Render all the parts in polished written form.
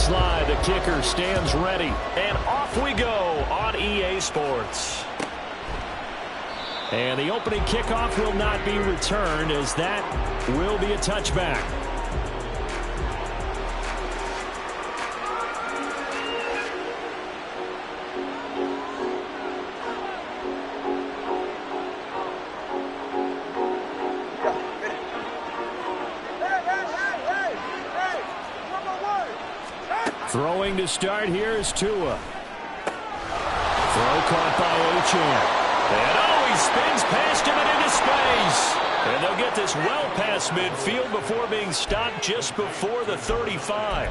slide. The kicker stands ready. And off we go on EA Sports. And the opening kickoff will not be returned, as that will be a touchback. Throwing to start here is Tua. Throw caught by Achane. And he spins past him and into space. And they'll get this well past midfield before being stopped just before the 35.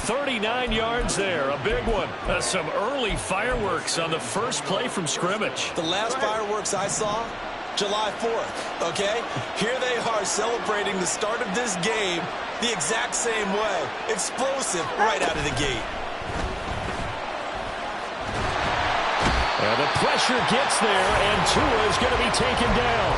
39 yards there, a big one. Some early fireworks on the first play from scrimmage. The last fireworks I saw, July 4th, okay? Here they are celebrating the start of this game the exact same way. Explosive right out of the gate. And the pressure gets there, and Tua is going to be taken down.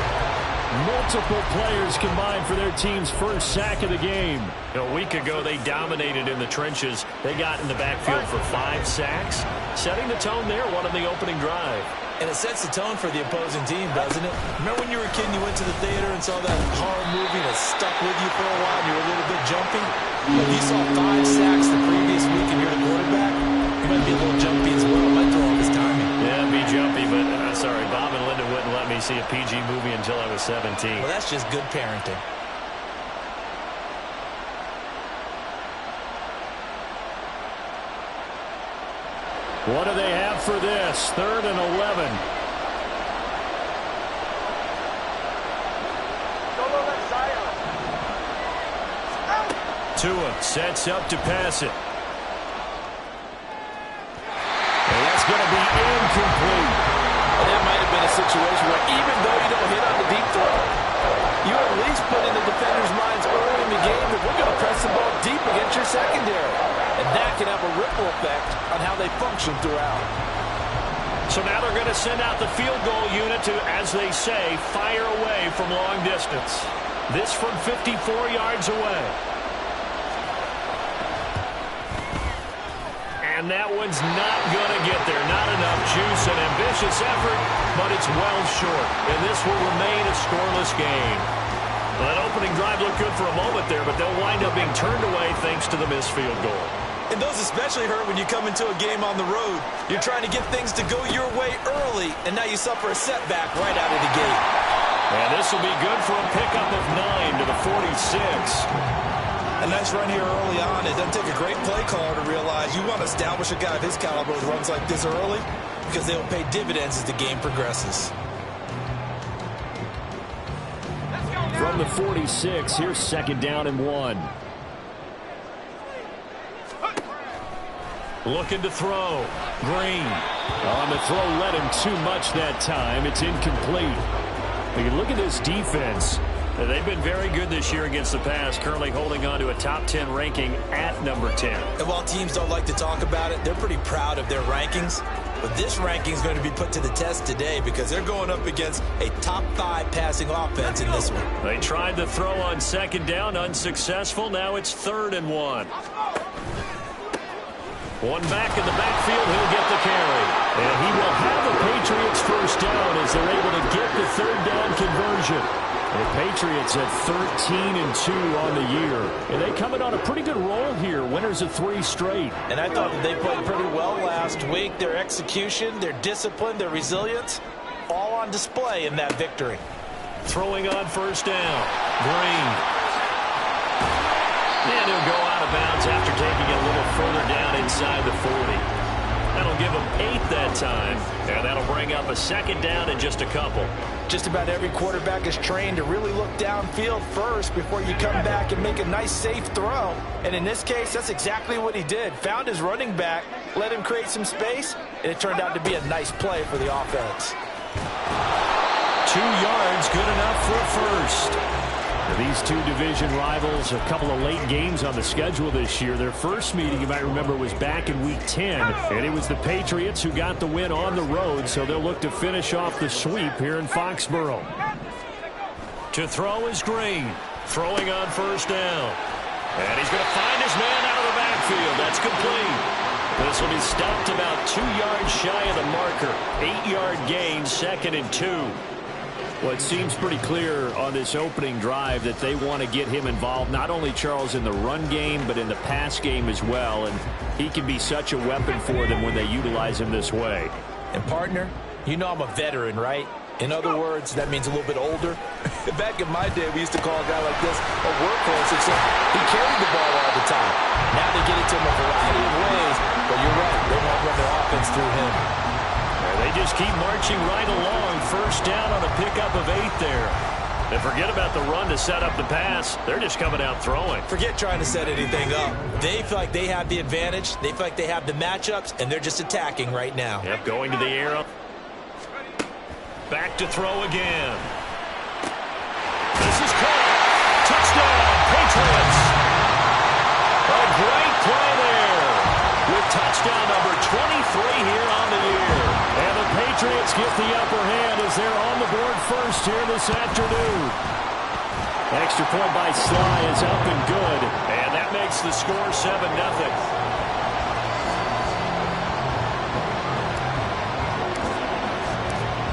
Multiple players combined for their team's first sack of the game. A week ago, they dominated in the trenches. They got in the backfield for 5 sacks, setting the tone there, one on the opening drive. And it sets the tone for the opposing team, doesn't it? Remember when you were a kid and you went to the theater and saw that horror movie that stuck with you for a while and you were a little bit jumpy? If you saw 5 sacks the previous week and you're the quarterback, you might be a little jumpy as well. It might throw off his timing. Yeah, be jumpy, but sorry, Bob and Linda wouldn't let me see a PG movie until I was 17. Well, that's just good parenting. What do they have for this? 3rd and 11. Tua sets up to pass it. And that's going to be incomplete. And that might have been a situation where even though you don't hit on the deep throw, you at least put in the defenders' minds early in the game that we're going to press the ball deep against your secondary. And that can have a ripple effect on how they function throughout. So now they're going to send out the field goal unit to, as they say, fire away from long distance. This from 54 yards away. And that one's not going to get there. Not enough juice. An ambitious effort, but it's well short. And this will remain a scoreless game. Well, that opening drive looked good for a moment there, but they'll wind up being turned away thanks to the missed field goal. And those especially hurt when you come into a game on the road. You're trying to get things to go your way early, and now you suffer a setback right out of the gate. And this will be good for a pickup of 9 to the 46. A nice run here early on. It doesn't take a great play caller to realize you want to establish a guy of his caliber with runs like this early because they will pay dividends as the game progresses. From the 46, here's 2nd down and 1. Looking to throw. Green. On the throw, led him too much that time. It's incomplete. You look at this defense. They've been very good this year against the pass, currently holding on to a top 10 ranking at number 10. And while teams don't like to talk about it, they're pretty proud of their rankings. But this ranking is going to be put to the test today because they're going up against a top 5 passing offense in this one. They tried the throw on 2nd down, unsuccessful. Now it's 3rd and 1. One back in the backfield, he'll get the carry. And he will have the Patriots first down as they're able to get the 3rd down conversion. The Patriots at 13-2 on the year. And they come in on a pretty good roll here. Winners of 3 straight. And I thought that they played pretty well last week. Their execution, their discipline, their resilience, all on display in that victory. Throwing on 1st down. Green. And he'll go out of bounds after taking it a little further down inside the 40. That'll give him 8 that time. And that'll bring up a 2nd down and just a couple. Just about every quarterback is trained to really look downfield first before you come back and make a nice, safe throw. And in this case, that's exactly what he did. Found his running back, let him create some space, and it turned out to be a nice play for the offense. 2 yards, good enough for a first. These two division rivals, a couple of late games on the schedule this year. Their first meeting, you might remember, was back in Week 10, and it was the Patriots who got the win on the road, so they'll look to finish off the sweep here in Foxborough. To throw is Green, throwing on 1st down. And he's going to find his man out of the backfield. That's complete. This will be stopped about 2 yards shy of the marker. 8-yard gain, 2nd and 2. Well, it seems pretty clear on this opening drive that they want to get him involved, not only, Charles, in the run game, but in the pass game as well. And he can be such a weapon for them when they utilize him this way. And, partner, you know I'm a veteran, right? In other words, that means a little bit older. Back in my day, we used to call a guy like this a workhorse, except he carried the ball all the time. Now they get it to him a variety of ways, but you're right, they won't run their offense through him. They just keep marching right along. First down on a pickup of 8 there. And forget about the run to set up the pass. They're just coming out throwing. Forget trying to set anything up. They feel like they have the advantage. They feel like they have the matchups, and they're just attacking right now. Yep, going to the air. Back to throw again. This is caught. Touchdown, Patriots. A great play there. With touchdown number 23 here on the year. And the Patriots get the upper hand as they're on the board first here this afternoon. Extra point by Sly is up and good. And that makes the score 7-0.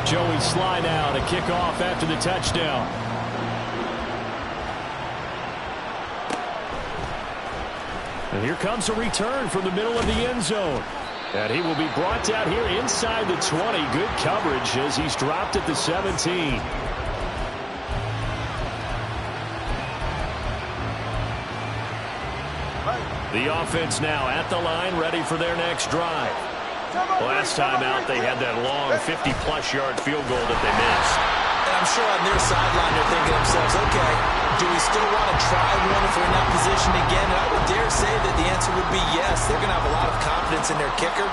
Joey Sly now to kick off after the touchdown. And here comes a return from the middle of the end zone. And he will be brought down here inside the 20. Good coverage as he's dropped at the 17. The offense now at the line, ready for their next drive. Last time out, they had that long 50-plus yard field goal that they missed. And I'm sure on their sideline they're thinking to themselves, okay, do we still want to try one if we're in that position again? And I would dare say that the answer would be yes. They're going to have a lot of confidence in their kicker.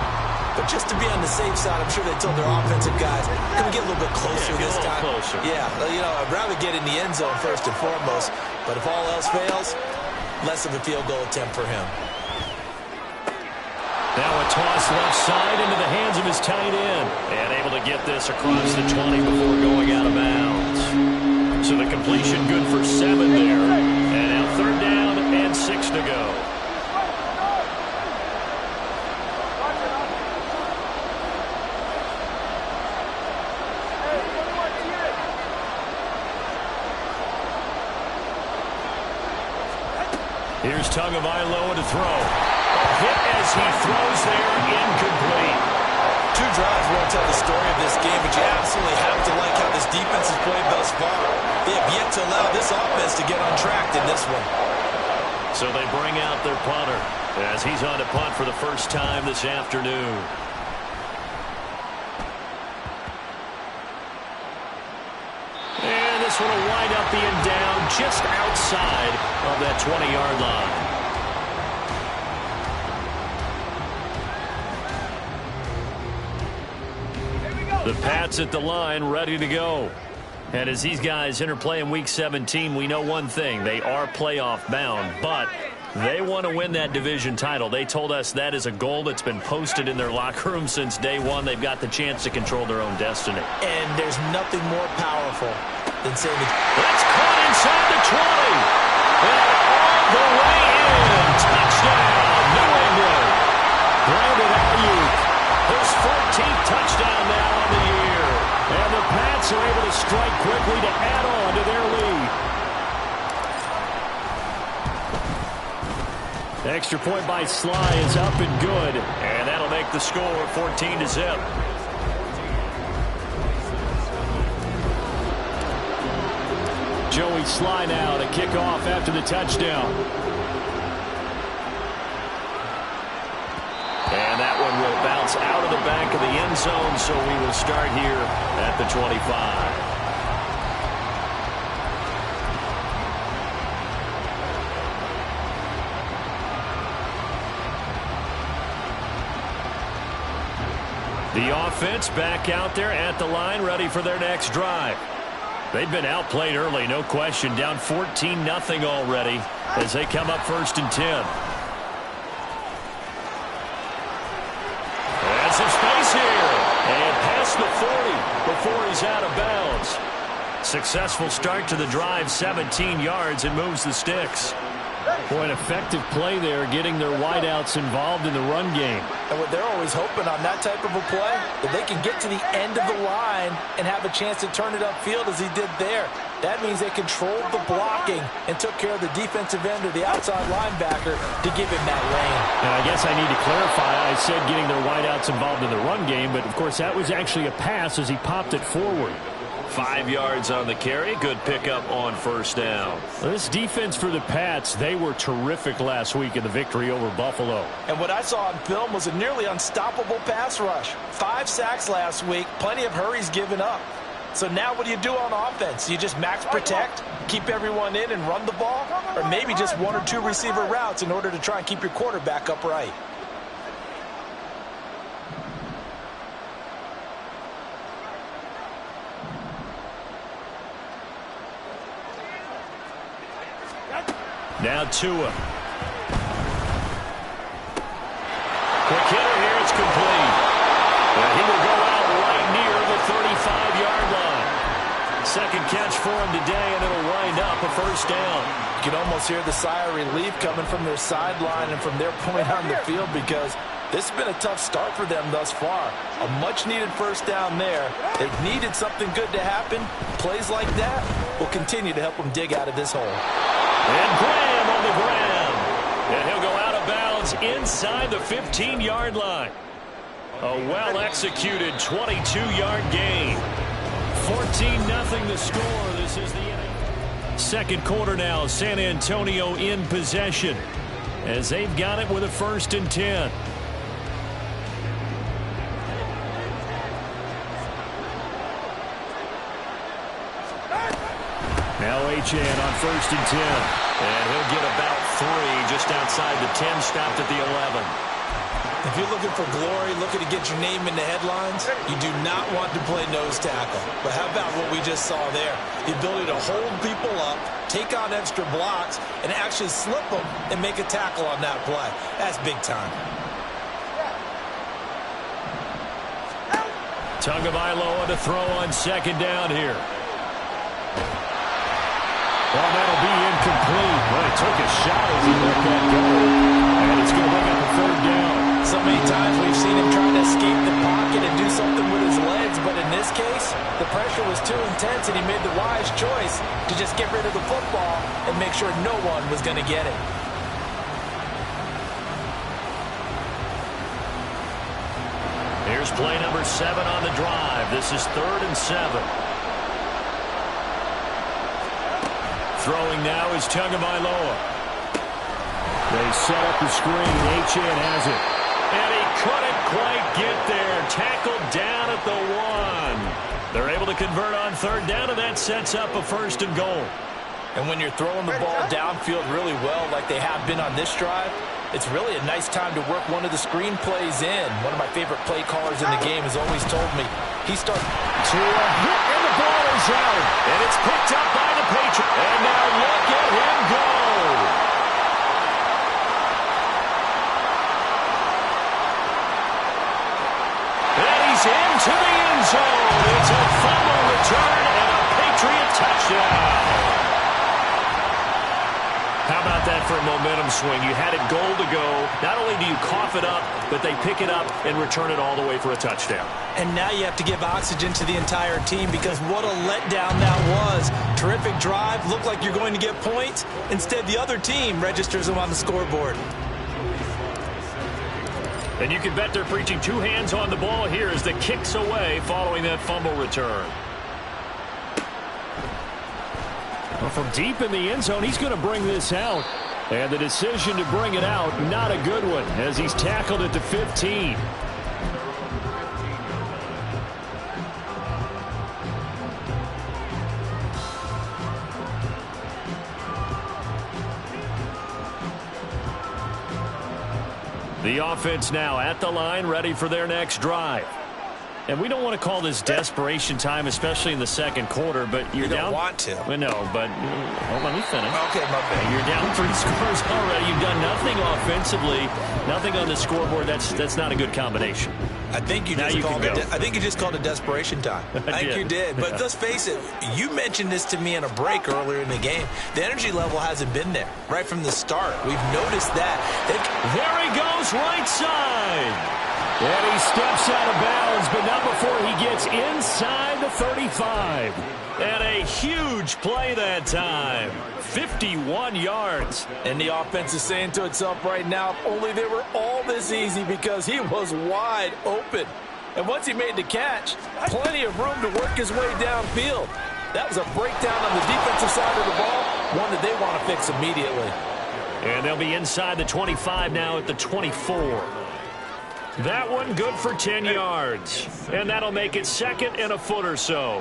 But just to be on the safe side, I'm sure they told their offensive guys, can we get a little bit closer this time? Closer. Yeah, you know, I'd rather get in the end zone first and foremost. But if all else fails, less of a field goal attempt for him. Now a toss left side into the hands of his tight end. And able to get this across the 20 before going out of bounds. So the completion good for 7 there. And now 3rd down and 6 to go. Here's Tagovailoa to throw. Hit as he throws there, incomplete. 2 drives won't tell the story of this game, but you absolutely have to like how this defense has played thus far. They have yet to allow this offense to get on track in this one. So they bring out their punter as he's on to punt for the first time this afternoon. And this one will wind up being down just outside of that 20-yard line. The Pats at the line, ready to go. And as these guys interplay in Week 17, we know one thing. They are playoff bound, but they want to win that division title. They told us that is a goal that's been posted in their locker room since day one. They've got the chance to control their own destiny. And there's nothing more powerful than saying that's caught inside the 20. And all the way in. Touchdown, New England. Brandon Ayuk. His 14th touchdown now on the year. And the Pats are able to strike quickly to add on to their lead. Extra point by Sly is up and good. And that'll make the score 14-0. Joey Sly now to kick off after the touchdown. And that one will bounce out of the back of the end zone, so we will start here at the 25. The offense back out there at the line, ready for their next drive. They've been outplayed early, no question. Down 14-0 already as they come up 1st and 10. Some space here, and past the 40 before he's out of bounds. Successful start to the drive, 17 yards, and moves the sticks. Boy, an effective play there, getting their wideouts involved in the run game. And what they're always hoping on that type of a play, that they can get to the end of the line and have a chance to turn it upfield as he did there. That means they controlled the blocking and took care of the defensive end or the outside linebacker to give him that lane. And I guess I need to clarify, I said getting their wideouts involved in the run game, but of course that was actually a pass as he popped it forward. 5 yards on the carry. Good pickup on first down. Well, this defense for the Pats, they were terrific last week in the victory over Buffalo. And what I saw on film was a nearly unstoppable pass rush. 5 sacks last week, plenty of hurries given up. So now what do you do on offense? You just max protect, keep everyone in and run the ball? Or maybe just 1 or 2 receiver routes in order to try and keep your quarterback upright? Now Tua. Quick hitter here. It's complete. And he will go out right near the 35-yard line. Second catch for him today, and it'll wind up a first down. You can almost hear the sigh of relief coming from their sideline and from their point on the field, because this has been a tough start for them thus far. A much-needed first down there. They've needed something good to happen. Plays like that will continue to help them dig out of this hole. And Graham on the ground. And he'll go out of bounds inside the 15-yard line. A well-executed 22-yard gain. 14-0 the score. This is the second quarter now. San Antonio in possession as they've got it with a 1st and 10. Now Achane on 1st and 10. And he'll get about 3 just outside the 10, stopped at the 11. If you're looking for glory, looking to get your name in the headlines, you do not want to play nose tackle. But how about what we just saw there? The ability to hold people up, take on extra blocks, and actually slip them and make a tackle on that play. That's big time. Tagovailoa to throw on 2nd down here. Well, that'll be incomplete. Well, he took a shot as he let that go. And it's going to bring up a 3rd down. So many times we've seen him trying to escape the pocket and do something with his legs, but in this case, the pressure was too intense and he made the wise choice to just get rid of the football and make sure no one was going to get it. Here's play number 7 on the drive. This is 3rd and 7. Throwing now is Tagovailoa. They set up the screen. Achane has it. And he couldn't quite get there. Tackled down at the 1. They're able to convert on 3rd down, and that sets up a 1st and goal. And when you're throwing the ball downfield really well like they have been on this drive, it's really a nice time to work one of the screen plays in. One of my favorite play callers in the game has always told me he starts to a hit, and the ball is out. And it's picked up by the Patriots. And now look at him go. And he's into the end zone. It's a fumble return and a Patriot touchdown. How about that for a momentum swing? You had it goal to go. Not only do you cough it up, but they pick it up and return it all the way for a touchdown. And now you have to give oxygen to the entire team, because what a letdown that was. Terrific drive. Looked like you're going to get points. Instead, the other team registers them on the scoreboard. And you can bet they're preaching 2 hands on the ball here as the kicks away following that fumble return. Well, from deep in the end zone, he's going to bring this out. And the decision to bring it out, not a good one, as he's tackled at the 15. The offense now at the line, ready for their next drive. And we don't want to call this desperation time, especially in the second quarter, but you're down. You don't want to. Well, no, but let me finish. Okay, my bad. You're down 3 scores already. You've done nothing offensively, nothing on the scoreboard. That's not a good combination. I think you just called it desperation time. I think you did. But let's face it, you mentioned this to me in a break earlier in the game. The energy level hasn't been there right from the start. We've noticed that. There he goes, right side. And he steps out of bounds, but not before he gets inside the 35. And a huge play that time. 51 yards. And the offense is saying to itself right now, if only they were all this easy, because he was wide open. And once he made the catch, plenty of room to work his way downfield. That was a breakdown on the defensive side of the ball, one that they want to fix immediately. And they'll be inside the 25 now at the 24. That one good for 10 yards. And that'll make it second and a foot or so.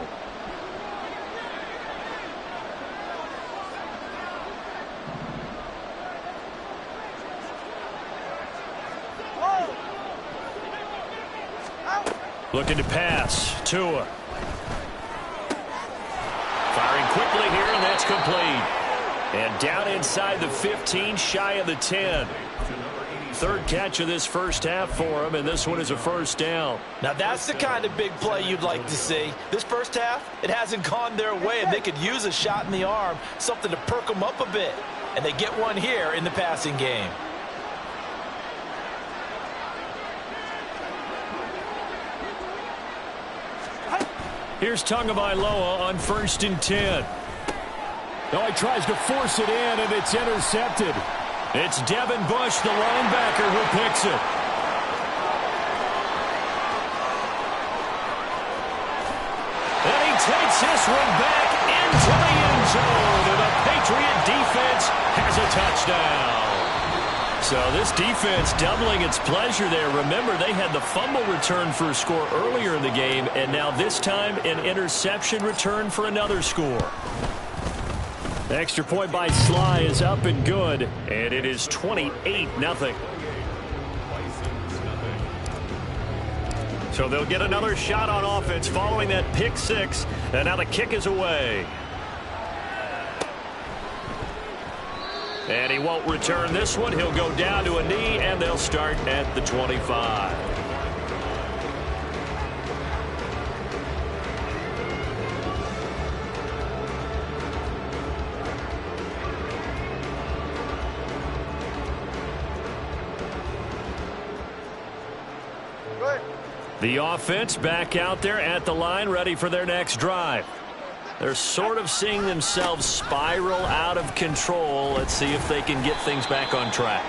Looking to pass. Tua. Firing quickly here, and that's complete. And down inside the 15, shy of the 10. Third catch of this first half for him, and this one is a first down. Now that's the kind of big play you'd like to see. This first half, it hasn't gone their way, and they could use a shot in the arm, something to perk them up a bit. And they get one here in the passing game. Here's Tagovailoa on 1st and 10. Oh, he tries to force it in, and it's intercepted. It's Devin Bush, the linebacker, who picks it. And he takes this one back into the end zone, and the Patriot defense has a touchdown. So this defense doubling its pleasure there. Remember, they had the fumble return for a score earlier in the game, and now this time an interception return for another score. The extra point by Sly is up and good, and it is 28-0. So they'll get another shot on offense following that pick six, and now the kick is away. And he won't return this one. He'll go down to a knee, and they'll start at the 25. The offense back out there at the line, ready for their next drive. They're sort of seeing themselves spiral out of control. Let's see if they can get things back on track.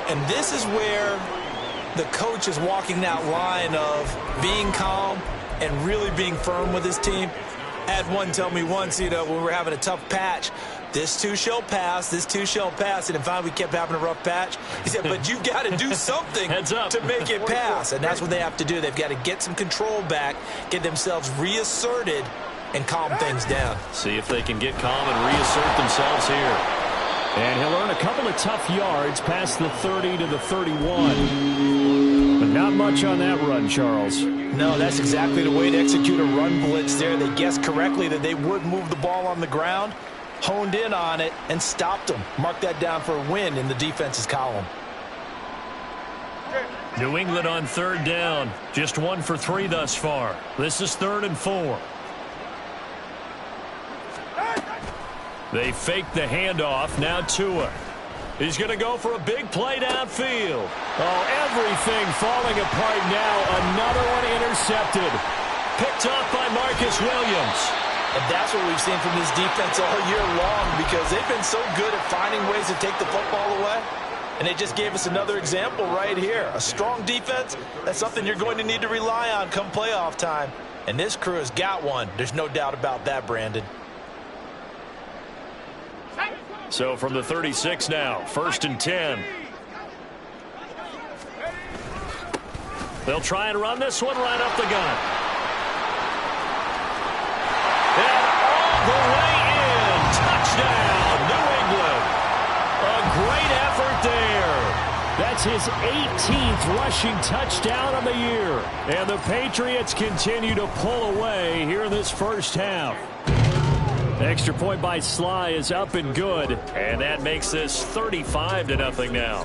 And this is where the coach is walking that line of being calm and really being firm with his team. I had one tell me once, when we were having a tough patch, this too shall pass, this too shall pass. And finally we kept having a rough patch. He said, but you've got to do something to make it pass. And that's what they have to do. They've got to get some control back, get themselves reasserted, and calm things down. See if they can get calm and reassert themselves here. And he'll earn a couple of tough yards past the 30 to the 31. But not much on that run, Charles. No, that's exactly the way to execute a run blitz there. They guessed correctly that they would move the ball on the ground, honed in on it, and stopped them. Mark that down for a win in the defense's column. New England on third down. Just 1 for 3 thus far. This is 3rd and 4. They fake the handoff. Now Tua. He's going to go for a big play downfield. Oh, everything falling apart now. Another one intercepted. Picked off by Marcus Williams. And that's what we've seen from this defense all year long, because they've been so good at finding ways to take the football away. And they just gave us another example right here. A strong defense, that's something you're going to need to rely on come playoff time. And this crew has got one. There's no doubt about that, Brandon. So from the 36 now, 1st and 10. They'll try and run this one right up the gut. And all the way in. Touchdown, New England. A great effort there. That's his 18th rushing touchdown of the year. And the Patriots continue to pull away here in this first half. Extra point by Sly is up and good, and that makes this 35-0 now.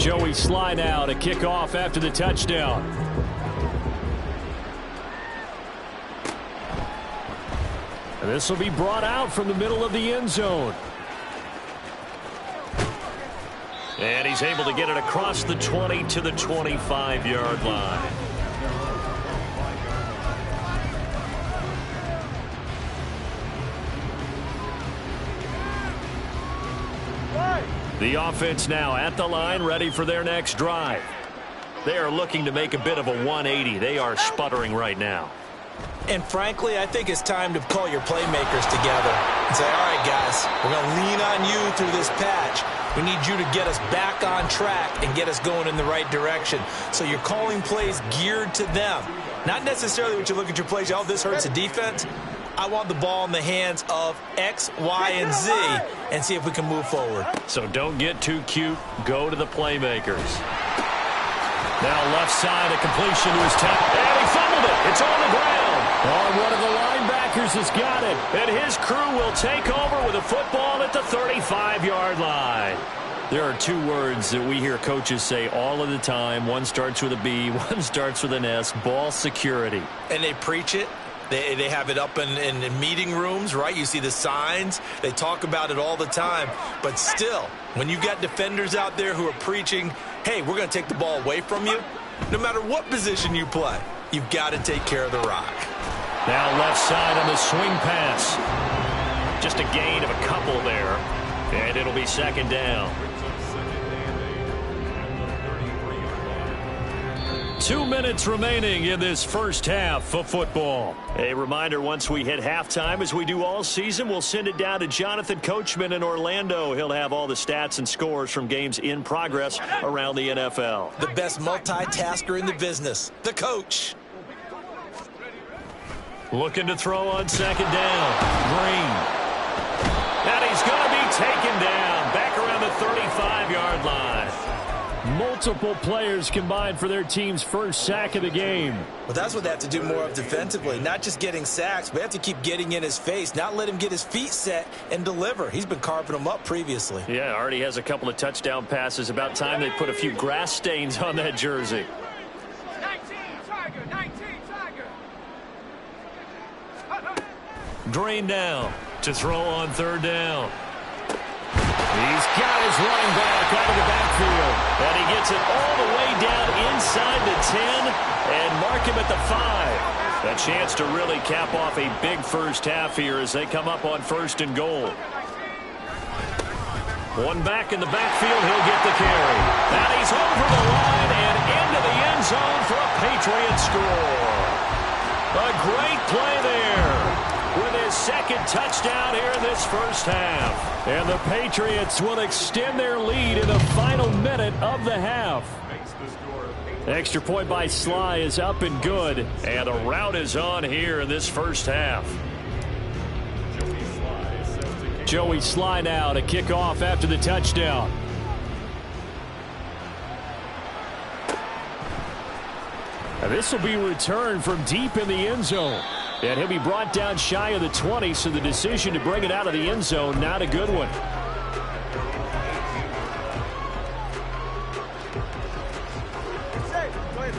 Joey Sly now to kick off after the touchdown. And this will be brought out from the middle of the end zone. And he's able to get it across the 20 to the 25-yard line. The offense now at the line, ready for their next drive. They are looking to make a bit of a 180. They are sputtering right now. And frankly, I think it's time to call your playmakers together and say, all right, guys, we're going to lean on you through this patch. We need you to get us back on track and get us going in the right direction. So you're calling plays geared to them. Not necessarily when you look at your plays, oh, this hurts the defense. I want the ball in the hands of X, Y, and Z and see if we can move forward. So don't get too cute. Go to the playmakers. Now left side, a completion to his top. And he fumbled it. It's on the ground. Oh, one of the linebackers has got it. And his crew will take over with a football at the 35-yard line. There are two words that we hear coaches say all of the time. One starts with a B, one starts with an S. Ball security. And they preach it. They have it up in meeting rooms, right? You see the signs. They talk about it all the time. But still, when you've got defenders out there who are preaching, hey, we're going to take the ball away from you, no matter what position you play, you've got to take care of the rock. Now left side on the swing pass. Just a gain of a couple there. And it'll be second down. 2 minutes remaining in this first half of football. A reminder, once we hit halftime, as we do all season, we'll send it down to Jonathan Coachman in Orlando. He'll have all the stats and scores from games in progress around the NFL. The best multitasker in the business, the coach. Looking to throw on second down. Green. And he's going to be taken down back around the 35-yard line. Multiple players combined for their team's first sack of the game. Well, that's what they have to do more of defensively. Not just getting sacks, but they have to keep getting in his face, not let him get his feet set and deliver. He's been carving them up previously. Yeah, already has a couple of touchdown passes. About time they put a few grass stains on that jersey. 19, Tiger. Green down to throw on third down. He's got his running back out of the backfield. And he gets it all the way down inside the 10 and mark him at the 5. A chance to really cap off a big first half here as they come up on first and goal. One back in the backfield, he'll get the carry. And he's over the line and into the end zone for a Patriot score. A great play there with his second touchdown here in this first half. And the Patriots will extend their lead in the final minute of the half. Extra point by Sly is up and good. And the route is on here in this first half. Joey Sly now to kick off after the touchdown. And this will be returned from deep in the end zone. And he'll be brought down shy of the 20, so the decision to bring it out of the end zone, not a good one.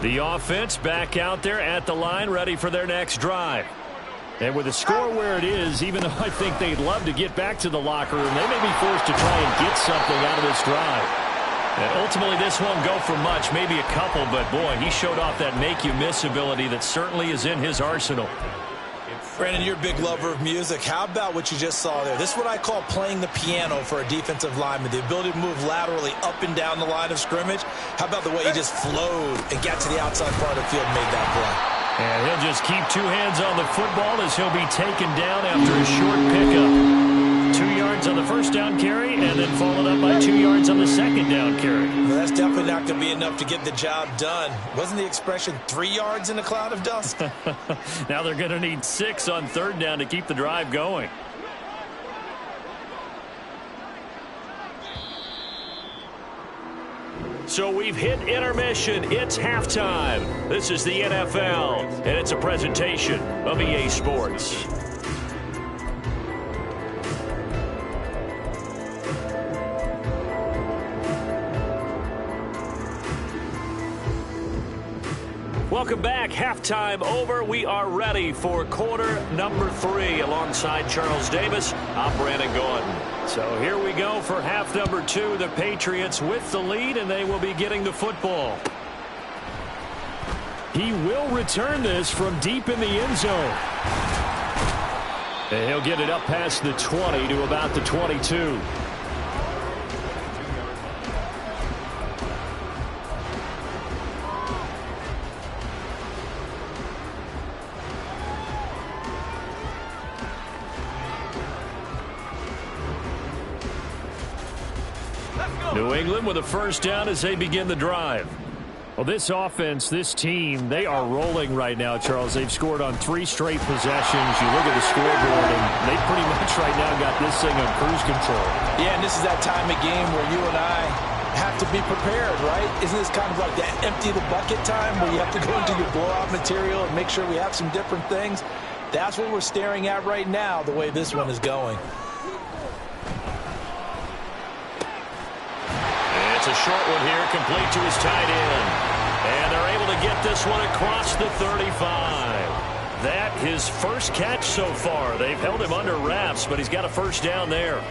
The offense back out there at the line, ready for their next drive. And with the score where it is, even though I think they'd love to get back to the locker room, they may be forced to try and get something out of this drive. And ultimately, this won't go for much, maybe a couple, but boy, he showed off that make-you-miss ability that certainly is in his arsenal. Brandon, you're a big lover of music. How about what you just saw there? This is what I call playing the piano for a defensive lineman, the ability to move laterally up and down the line of scrimmage. How about the way he just flowed and got to the outside part of the field and made that play? And he'll just keep two hands on the football as he'll be taken down after a short pickup. 2 yards on the first down carry and then followed up by 2 yards on the second down carry. Well, that's definitely not going to be enough to get the job done. Wasn't the expression 3 yards in a cloud of dust? Now they're going to need 6 on third down to keep the drive going. So we've hit intermission. It's halftime. This is the NFL, and it's a presentation of EA Sports. Welcome back. Halftime over. We are ready for quarter number 3. Alongside Charles Davis, I'm Brandon Gordon. So here we go for half number 2. The Patriots with the lead, and they will be getting the football. He will return this from deep in the end zone. And he'll get it up past the 20 to about the 22. New England with a first down as they begin the drive. Well, this offense, this team, they are rolling right now, Charles. They've scored on 3 straight possessions. You look at the scoreboard, and they pretty much right now got this thing on cruise control. Yeah, and this is that time of game where you and I have to be prepared, right? Isn't this kind of like that empty the bucket time where you have to go into your blowout material and make sure we have some different things? That's what we're staring at right now, the way this one is going. It's a short one here, complete to his tight end. And they're able to get this one across the 35. That his first catch so far. They've held him under wraps, but he's got a first down there.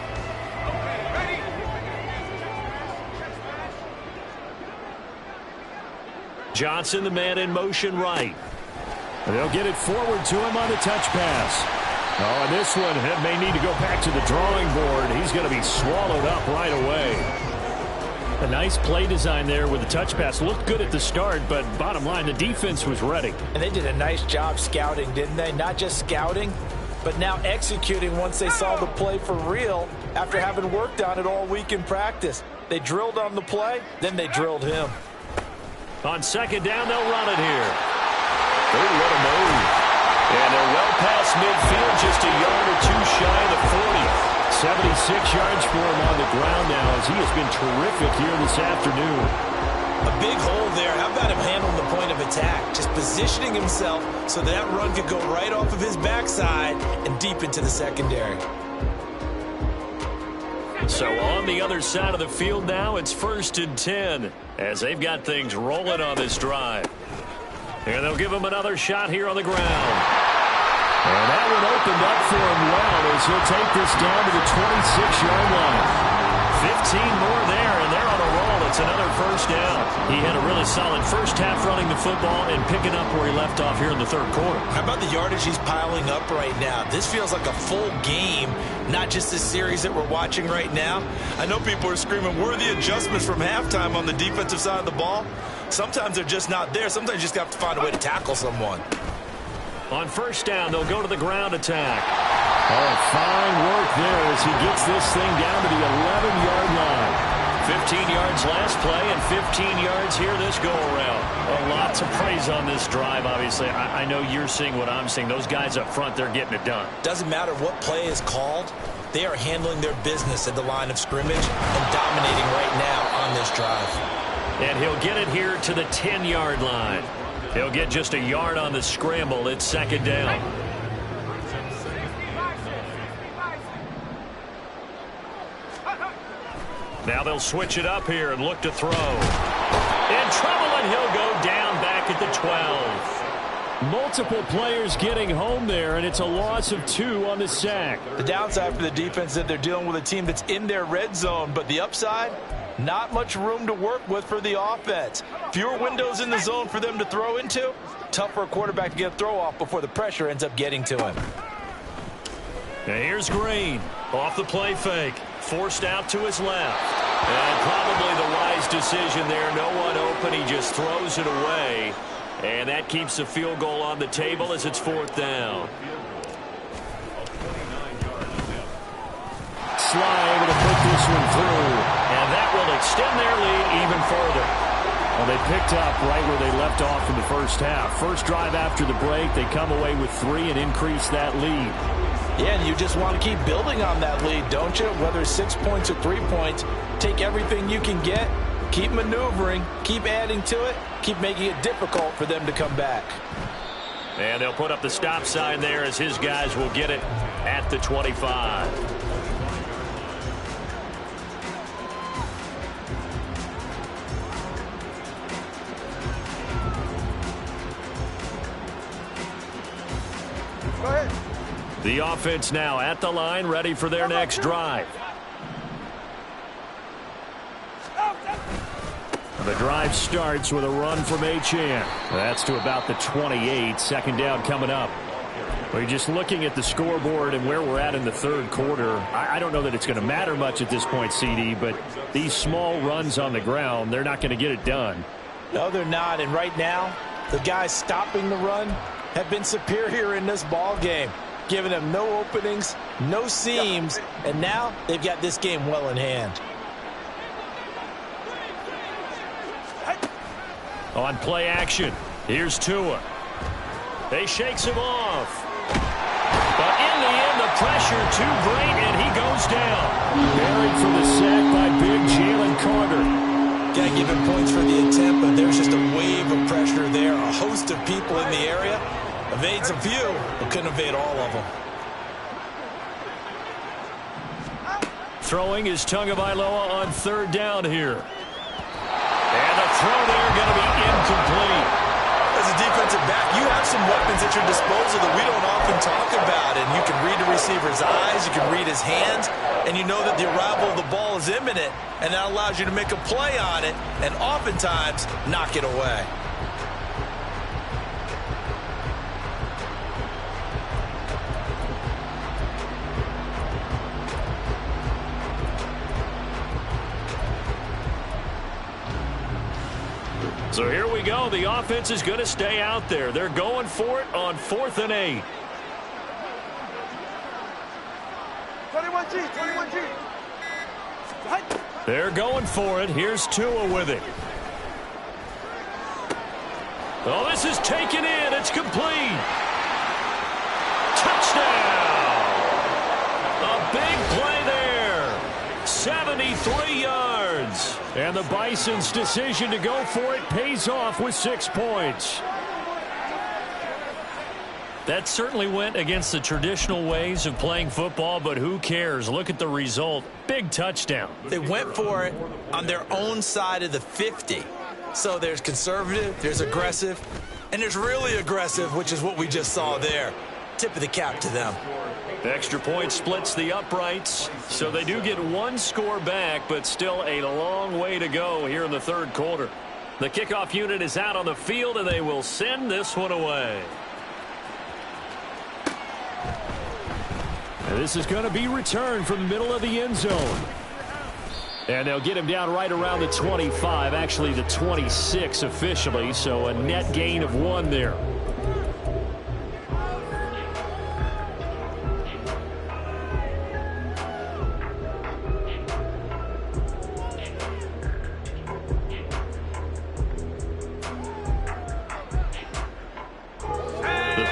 Johnson, the man in motion right. And they'll get it forward to him on the touch pass. Oh, and this one may need to go back to the drawing board. He's going to be swallowed up right away. A nice play design there with the touch pass. Looked good at the start, but bottom line, the defense was ready. And they did a nice job scouting, didn't they? Not just scouting, but now executing once they saw the play for real after having worked on it all week in practice. They drilled on the play, then they drilled him. On second down, they'll run it here. Oh, what a move. And they're well past midfield, just a yard or 2 shy of the 40. 76 yards for him on the ground now as he has been terrific here this afternoon. A big hole there. How about him handling the point of attack? Just positioning himself so that run could go right off of his backside and deep into the secondary. So on the other side of the field now, it's 1st and 10 as they've got things rolling on this drive. And they'll give him another shot here on the ground. And that one opened up for him well as he'll take this down to the 26-yard line. 15 more there, and they're on a roll. It's another first down. He had a really solid first half running the football and picking up where he left off here in the 3rd quarter. How about the yardage he's piling up right now? This feels like a full game, not just this series that we're watching right now. I know people are screaming, where are the adjustments from halftime on the defensive side of the ball? Sometimes they're just not there. Sometimes you just have to find a way to tackle someone. On first down, they'll go to the ground attack. Oh, fine work there as he gets this thing down to the 11-yard line. 15 yards last play and 15 yards here this go-around. Well, lots of praise on this drive, obviously. I know you're seeing what I'm seeing. Those guys up front, they're getting it done. Doesn't matter what play is called. They are handling their business at the line of scrimmage and dominating right now on this drive. And he'll get it here to the 10-yard line. He'll get just a yard on the scramble. It's 2nd down. Now they'll switch it up here and look to throw. In trouble, and he'll go down back at the 12. Multiple players getting home there, and it's a loss of 2 on the sack. The downside for the defense is that they're dealing with a team that's in their red zone, but the upside, not much room to work with for the offense. Fewer windows in the zone for them to throw into. Tough for a quarterback to get a throw off before the pressure ends up getting to him. Now here's Green. Off the play fake. Forced out to his left. And probably the wise decision there. No one open. He just throws it away. And that keeps the field goal on the table as it's 4th down. Sly able to put this one through. And that will extend their lead even further. Well, they picked up right where they left off in the first half. First drive after the break, they come away with 3 and increase that lead. Yeah, and you just want to keep building on that lead, don't you? Whether it's 6 points or 3 points, take everything you can get, keep maneuvering, keep adding to it, keep making it difficult for them to come back. And they'll put up the stop sign there as his guys will get it at the 25. The offense now at the line, ready for their next drive. The drive starts with a run from Achane. That's to about the 28. Second down coming up. We're just looking at the scoreboard and where we're at in the third quarter. I don't know that it's going to matter much at this point, CD, but these small runs on the ground, they're not going to get it done. No, they're not. And right now, the guys stopping the run have been superior in this ball game, giving them no openings, no seams, and now they've got this game well in hand. On play action, here's Tua. They shakes him off. But in the end, the pressure too great, and he goes down. Buried for the sack by big Jalen Carter. Got to give him points for the attempt, but there's just a wave of pressure there. A host of people in the area. Evades a few, but couldn't evade all of them. Throwing is Tagovailoa on third down here. And the throw there going to be incomplete. As a defensive back, you have some weapons at your disposal that we don't often talk about. And you can read the receiver's eyes, you can read his hands, and you know that the arrival of the ball is imminent, and that allows you to make a play on it and oftentimes knock it away. So here we go. The offense is going to stay out there. They're going for it on 4th and 8. 21G, 21G. They're going for it. Here's Tua with it. Oh, this is taken in. It's complete. Touchdown. A big play there. 73 yards. And the Bison's decision to go for it pays off with 6 points. That certainly went against the traditional ways of playing football, but who cares? Look at the result. Big touchdown. They went for it on their own side of the 50. So there's conservative, there's aggressive, and there's really aggressive, which is what we just saw there. Tip of the cap to them. Extra point splits the uprights, so they do get 1 score back, but still a long way to go here in the third quarter. The kickoff unit is out on the field, and they will send this one away. And this is going to be returned from the middle of the end zone. And they'll get him down right around the 25, actually the 26 officially, so a net gain of 1 there.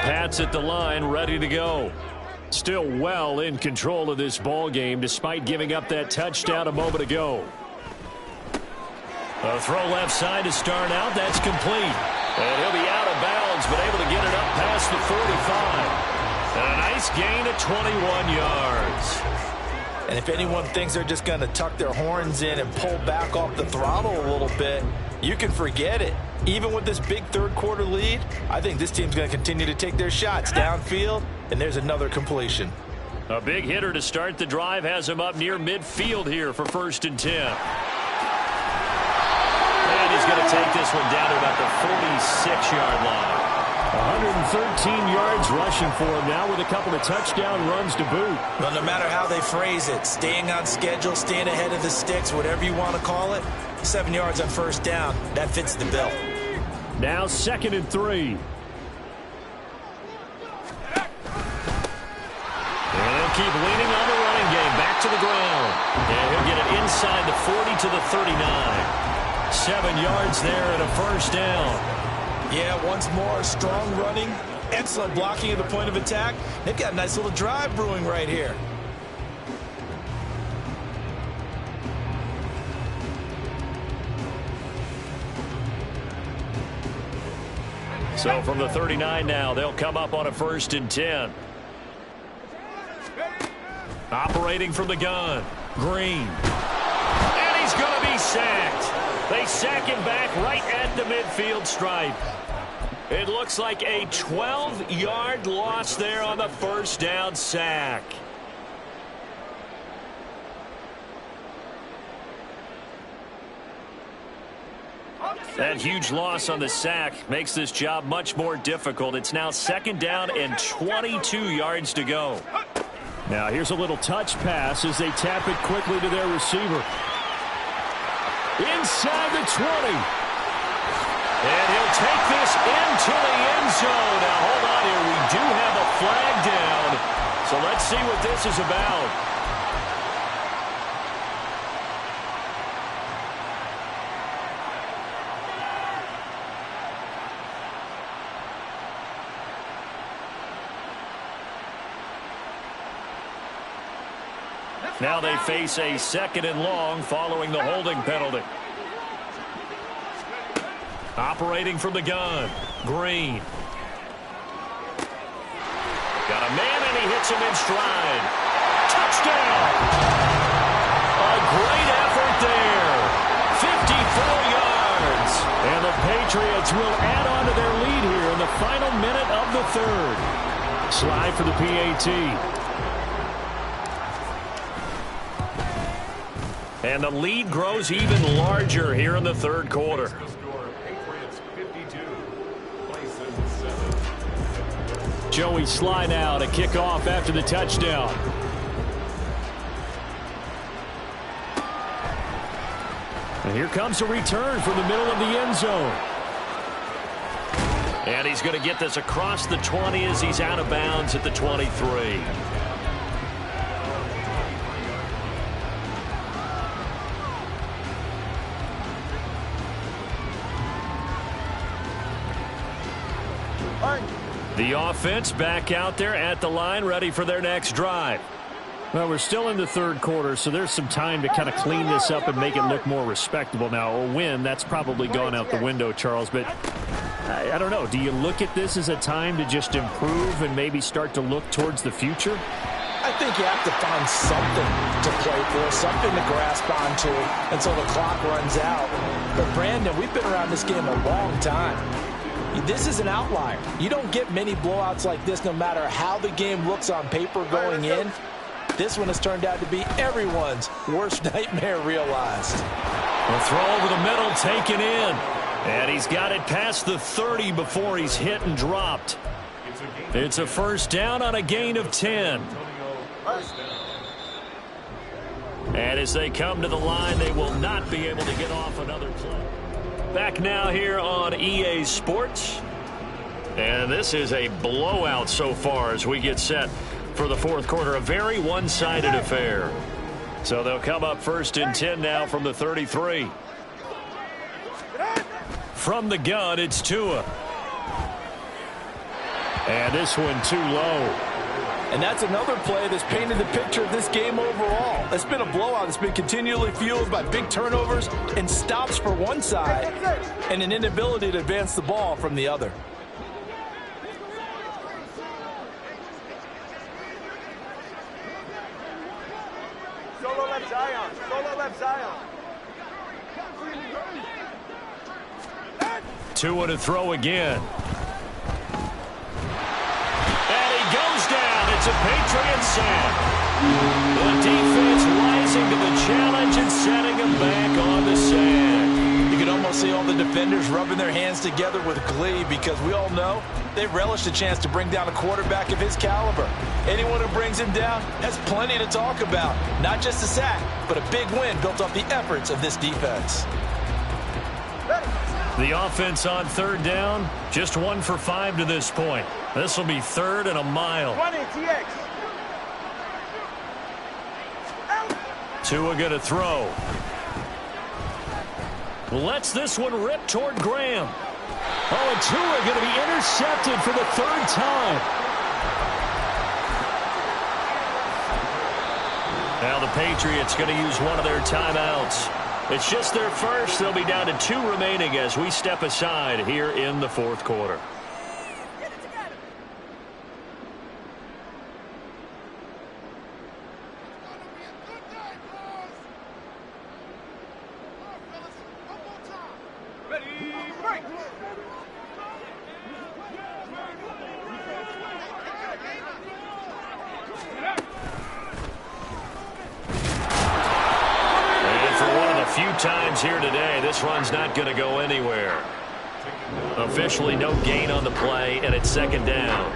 Pats at the line, ready to go. Still well in control of this ball game, despite giving up that touchdown a moment ago. A throw left side to start out. That's complete. And he'll be out of bounds, but able to get it up past the 45. And a nice gain of 21 yards. And if anyone thinks they're just going to tuck their horns in and pull back off the throttle a little bit, you can forget it. Even with this big third quarter lead, I think this team's going to continue to take their shots downfield, and there's another completion. A big hitter to start the drive has him up near midfield here for 1st and 10. And he's going to take this one down to about the 46-yard line. 113 yards rushing for him now with a couple of touchdown runs to boot. Well, no matter how they phrase it, staying on schedule, staying ahead of the sticks, whatever you want to call it, 7 yards on 1st down, that fits the bill. Now 2nd and 3. And they'll keep leaning on the running game. Back to the ground. And he'll get it inside the 40 to the 39. 7 yards there and a 1st down. Yeah, once more, strong running, excellent blocking at the point of attack. They've got a nice little drive brewing right here. So from the 39 now, they'll come up on a 1st and 10. Operating from the gun, Green. And he's going to be sacked. They sack him back right at the midfield stripe. It looks like a 12-yard loss there on the first down sack. That huge loss on the sack makes this job much more difficult. It's now 2nd down and 22 yards to go. Now here's a little touch pass as they tap it quickly to their receiver. Inside the 20. And he'll take this into the end zone. Now hold on here. We do have a flag down. So let's see what this is about. Now they face a 2nd and long following the holding penalty. Operating from the gun, Green. Got a man, and he hits him in stride. Touchdown! A great effort there. 54 yards. And the Patriots will add on to their lead here in the final minute of the 3rd. Slide for the PAT. And the lead grows even larger here in the 3rd quarter. Joey Sly now to kick off after the touchdown. And here comes a return from the middle of the end zone. And he's going to get this across the 20 as he's out of bounds at the 23. The offense back out there at the line, ready for their next drive. Well, we're still in the 3rd quarter, so there's some time to kind of clean this up and make it look more respectable. Now, a win, that's probably gone out the window, Charles, but I don't know. Do you look at this as a time to just improve and maybe start to look towards the future? I think you have to find something to play for, something to grasp onto until the clock runs out. But, Brandon, we've been around this game a long time. This is an outlier. You don't get many blowouts like this no matter how the game looks on paper going in. This one has turned out to be everyone's worst nightmare realized. A throw over the middle taken in. And he's got it past the 30 before he's hit and dropped. It's a 1st down on a gain of 10. And as they come to the line, they will not be able to get off another play. Back now here on EA Sports. And this is a blowout so far as we get set for the 4th quarter. A very one-sided affair. So they'll come up 1st and 10 now from the 33. From the gun, it's Tua. And this one too low. And that's another play that's painted the picture of this game overall. It's been a blowout. It's been continually fueled by big turnovers and stops for one side and an inability to advance the ball from the other. Solo left Zion. Solo left Zion. Tua to throw again. Goes down. It's a Patriot sack. The defense rising to the challenge and setting him back on the sack. You can almost see all the defenders rubbing their hands together with glee because we all know they relish the chance to bring down a quarterback of his caliber. Anyone who brings him down has plenty to talk about. Not just a sack, but a big win built off the efforts of this defense. The offense on 3rd down, just 1 for 5 to this point. This will be 3rd and a mile. 20 TX. Tua going to throw. Lets this one rip toward Graham. Oh, and Tua going to be intercepted for the 3rd time. Now the Patriots going to use one of their timeouts. It's just their first. They'll be down to 2 remaining as we step aside here in the 4th quarter. few times here today. This run's not going to go anywhere. Officially no gain on the play, and it's second down.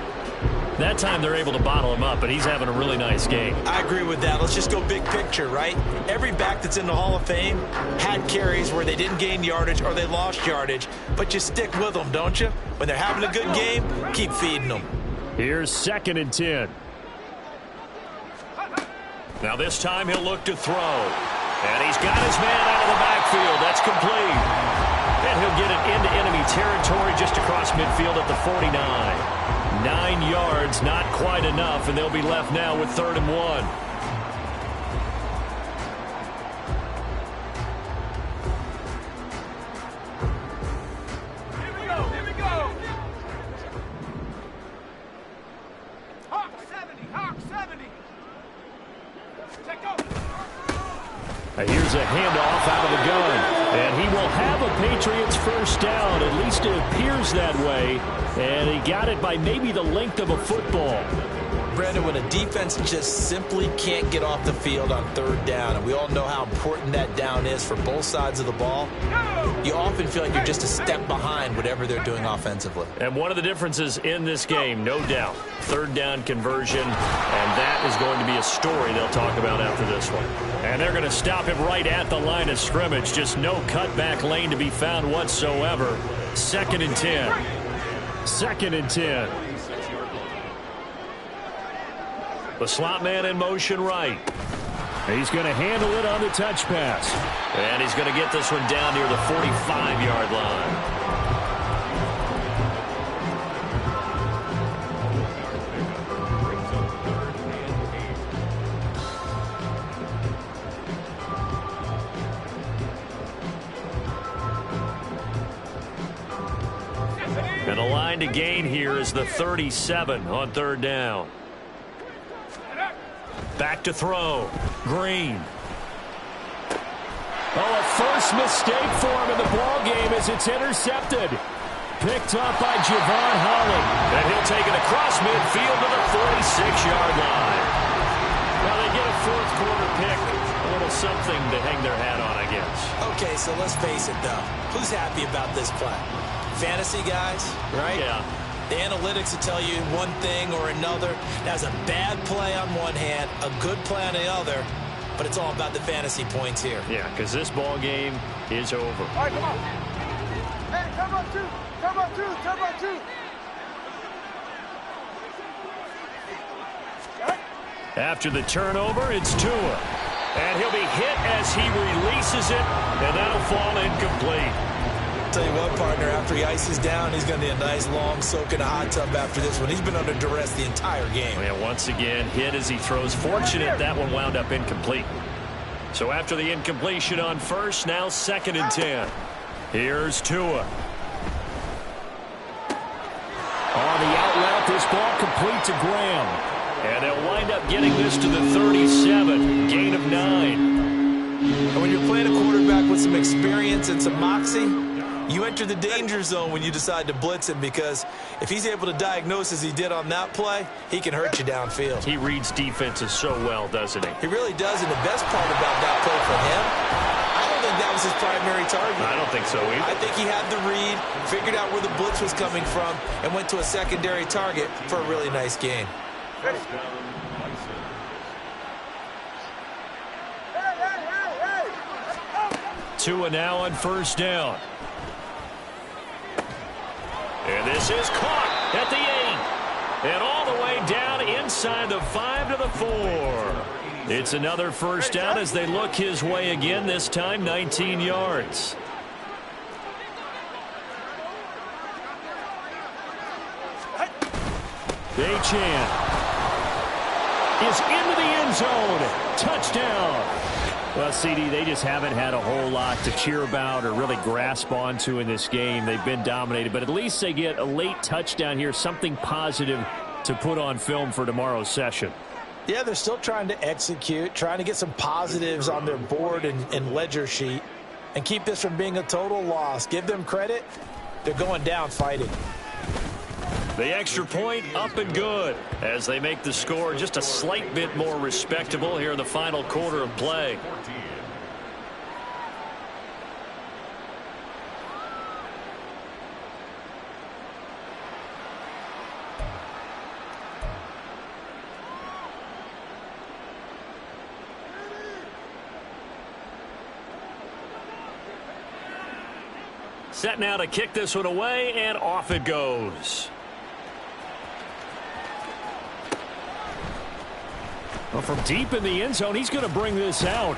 That time they're able to bottle him up, but he's having a really nice game. I agree with that. Let's just go big picture, right? Every back that's in the Hall of Fame had carries where they didn't gain yardage or they lost yardage, but you stick with them, don't you? When they're having a good game, keep feeding them. Here's 2nd and 10. Now this time he'll look to throw. And he's got his man out of the backfield. That's complete. And he'll get it into enemy territory just across midfield at the 49. 9 yards, not quite enough, and they'll be left now with 3rd and 1. Here we go, here we go. Hawk 70, Hawk 70. Check out. Here's a handoff out of the gun. And he will have a Patriots first down. At least it appears that way. And he got it by maybe the length of a football. Brandon, when a defense just simply can't get off the field on 3rd down, and we all know how important that down is for both sides of the ball, you often feel like you're just a step behind whatever they're doing offensively. And one of the differences in this game, no doubt, 3rd down conversion, and that is going to be a story they'll talk about after this one. And they're going to stop him right at the line of scrimmage. Just no cutback lane to be found whatsoever. 2nd and 10. 2nd and 10. The slot man in motion right. He's going to handle it on the touch pass. And he's going to get this one down near the 45-yard line. And the line to gain here is the 37 on 3rd down. Back to throw. Green. Oh, a first mistake for him in the ball game as it's intercepted. Picked up by Javon Holland. And he'll take it across midfield to the 46-yard line. Well, they get a 4th quarter pick. A little something to hang their hat on, I guess. Okay, so let's face it, though. Who's happy about this play? Fantasy guys, right? Yeah. The analytics will tell you one thing or another. That's a bad play on one hand, a good play on the other, but it's all about the fantasy points here. Yeah, because this ball game is over. All right, come on. Hey, turbo 2, turbo 2, turbo 2. After the turnover, it's Tua. And he'll be hit as he releases it, and that'll fall incomplete. Tell you what, partner, after he ices down, he's going to need a nice long soak in a hot tub after this one. He's been under duress the entire game. Yeah, once again, hit as he throws. Fortunate that one wound up incomplete. So after the incompletion on first, now 2nd and 10. Here's Tua. On the out route, this ball complete to Graham. And they'll wind up getting this to the 37. Gain of 9. And when you're playing a quarterback with some experience and some moxie, you enter the danger zone when you decide to blitz him, because if he's able to diagnose as he did on that play, he can hurt you downfield. He reads defenses so well, doesn't he? He really does, and the best part about that play for him, I don't think that was his primary target. I don't think so either. I think he had the read, figured out where the blitz was coming from, and went to a secondary target for a really nice gain. Tua now on 1st down. And this is caught at the 8. And all the way down inside the 5 to the 4. It's another first down as they look his way again, this time 19 yards. Achane is into the end zone. Touchdown. Well, CD, they just haven't had a whole lot to cheer about or really grasp onto in this game. They've been dominated, but at least they get a late touchdown here, something positive to put on film for tomorrow's session. Yeah, they're still trying to execute, trying to get some positives on their board and ledger sheet and keep this from being a total loss. Give them credit. They're going down fighting. The extra point up and good as they make the score just a slight bit more respectable here in the final quarter of play. Set now to kick this one away, and off it goes. Well, from deep in the end zone, he's going to bring this out.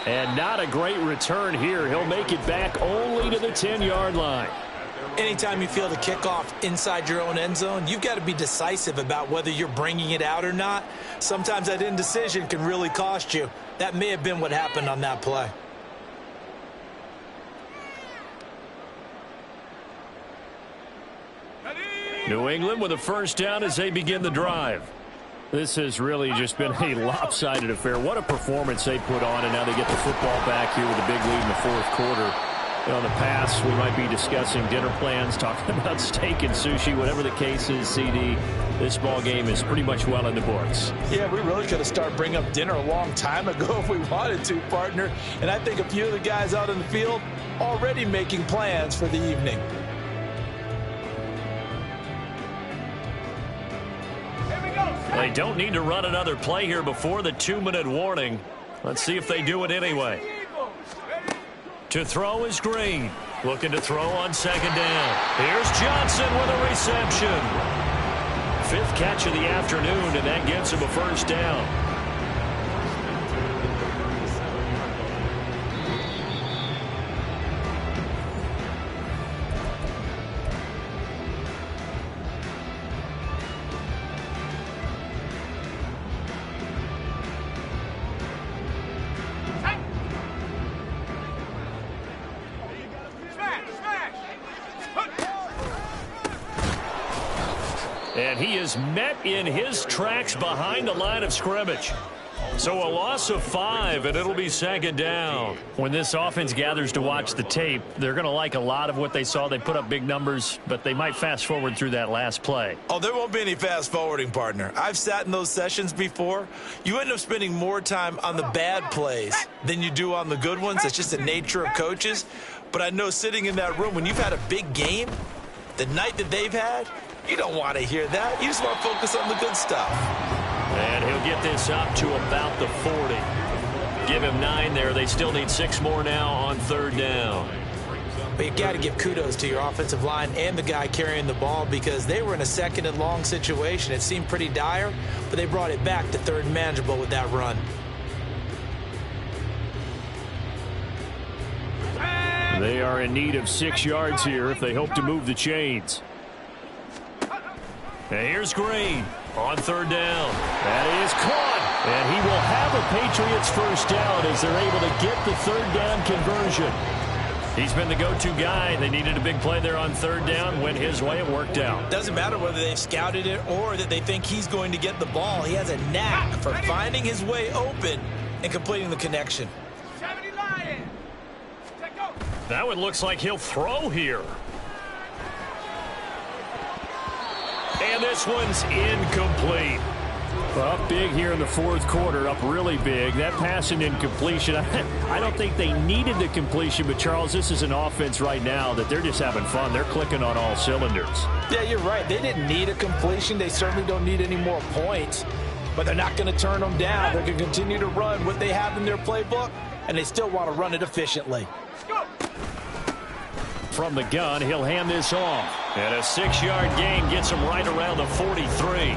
And not a great return here. He'll make it back only to the 10-yard line. Anytime you feel the kickoff inside your own end zone, you've got to be decisive about whether you're bringing it out or not. Sometimes that indecision can really cost you. That may have been what happened on that play. New England with a first down as they begin the drive. This has really just been a lopsided affair. What a performance they put on, and now they get the football back here with a big lead in the fourth quarter. You know, in the past, we might be discussing dinner plans, talking about steak and sushi, whatever the case is, CD. This ball game is pretty much well in the books. Yeah, we really could have started bringing up dinner a long time ago if we wanted to, partner. And I think a few of the guys out in the field already making plans for the evening. They don't need to run another play here before the 2-minute warning. Let's see if they do it anyway. To throw is Green. Looking to throw on second down. Here's Johnson with a reception. 5th catch of the afternoon, and that gets him a first down. And he is met in his tracks behind the line of scrimmage. So a loss of 5, and it'll be second down. When this offense gathers to watch the tape, they're going to like a lot of what they saw. They put up big numbers, but they might fast forward through that last play. Oh, there won't be any fast forwarding, partner. I've sat in those sessions before. You end up spending more time on the bad plays than you do on the good ones. It's just the nature of coaches. But I know sitting in that room, when you've had a big game, the night that they've had, you don't want to hear that. You just want to focus on the good stuff. And he'll get this up to about the 40. Give him 9 there. They still need 6 more now on third down. But you got to give kudos to your offensive line and the guy carrying the ball, because they were in a second and long situation. It seemed pretty dire, but they brought it back to third and manageable with that run. They are in need of 6 yards here if they hope to move the chains. And here's Green on third down. That is caught. And he will have a Patriots first down as they're able to get the third down conversion. He's been the go-to guy. They needed a big play there on third down. Went his way. It worked out. Doesn't matter whether they've scouted it or that they think he's going to get the ball. He has a knack for finding his way open and completing the connection. That one looks like he'll throw here. And this one's incomplete. Up big here in the fourth quarter, up really big. That pass and incompletion, I don't think they needed the completion, but Charles, this is an offense right now that they're just having fun. They're clicking on all cylinders. Yeah, you're right. They didn't need a completion. They certainly don't need any more points, but they're not going to turn them down. They're going to continue to run what they have in their playbook, and they still want to run it efficiently. From the gun, he'll hand this off. And a 6-yard gain gets him right around the 43.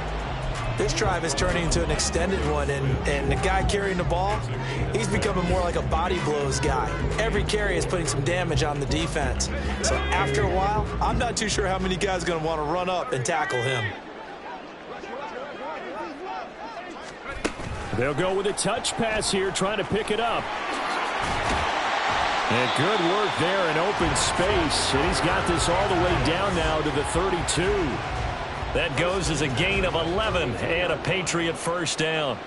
This drive is turning into an extended one, and the guy carrying the ball, he's becoming more like a body blows guy. Every carry is putting some damage on the defense. So after a while, I'm not too sure how many guys are going to want to run up and tackle him. They'll go with a touch pass here, trying to pick it up. And good work there in open space. And he's got this all the way down now to the 32. That goes as a gain of 11 and a Patriot first down.